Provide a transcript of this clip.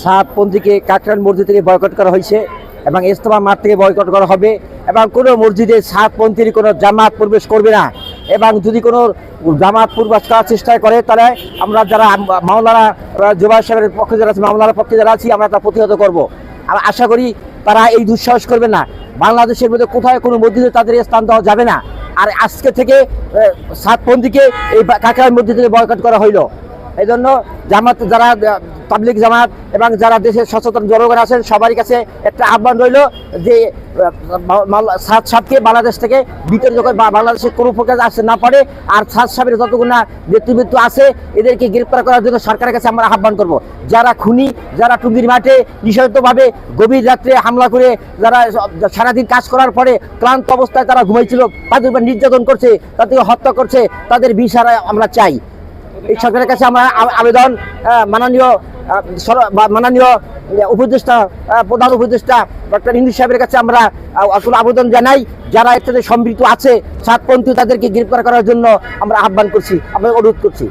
সাতপন্থীকে কাকরাইল মসজিদ থেকে বয়কট করা হয়েছে এবং ইজতেমা মাঠ থেকে বয়কট করা হবে এবং কোনো মসজিদে সাতপন্থীর কোনো জামাত প্রবেশ করবে না। এবং যদি কোনো জামাত প্রবেশ করার চেষ্টা করে তাহলে আমরা যারা মাওলানা জুবাইর সাহেবের পক্ষে যারা আছি, মাওলানার পক্ষে যারা আছি, আমরা তা প্রতিহত করব। আমরা আশা করি তারা এই দুঃসাহস করবে না। বাংলাদেশের মধ্যে কোথায় কোনো মসজিদে তাদের স্থান দেওয়া যাবে না। আর আজকে থেকে সাতপন্থীকে এই কাকরাইল মসজিদ থেকে বয়কট করা হইল। এই জন্য জামাত, যারা তাবলিগ জামাত এবং যারা দেশের সচেতন জনগণ আছেন, সবারই কাছে একটা আহ্বান রইল যে সাতকে বাংলাদেশ থেকে বিতাড়িত করে বাংলাদেশে কোনো প্রকার আসতে না পারে। আর সাহেবের যতগুলো নেতৃবৃত্ত আছে এদেরকে গ্রেপ্তার করার জন্য সরকারের কাছে আমরা আহ্বান করব। যারা খুনি, যারা টুঙ্গির মাঠে নিঃশর্তভাবে গভীর রাত্রে হামলা করে, যারা সারাদিন কাজ করার পরে ক্লান্ত অবস্থায় তারা ঘুমাইছিল, তাদের উপর নির্যাতন করছে, তাদেরকে হত্যা করছে, তাদের বিচার আমরা চাই। এই সরকারের কাছে আমরা আবেদন, মাননীয় উপদেষ্টা, প্রধান উপদেষ্টা ডক্টর ইউনূস সাহেবের কাছে আমরা আসলে আবেদন জানাই, যারা এর সাথে সম্পৃক্ত আছে সাতপন্থী, তাদেরকে গ্রেপ্তার করার জন্য আমরা আহ্বান করছি, আমরা অনুরোধ করছি।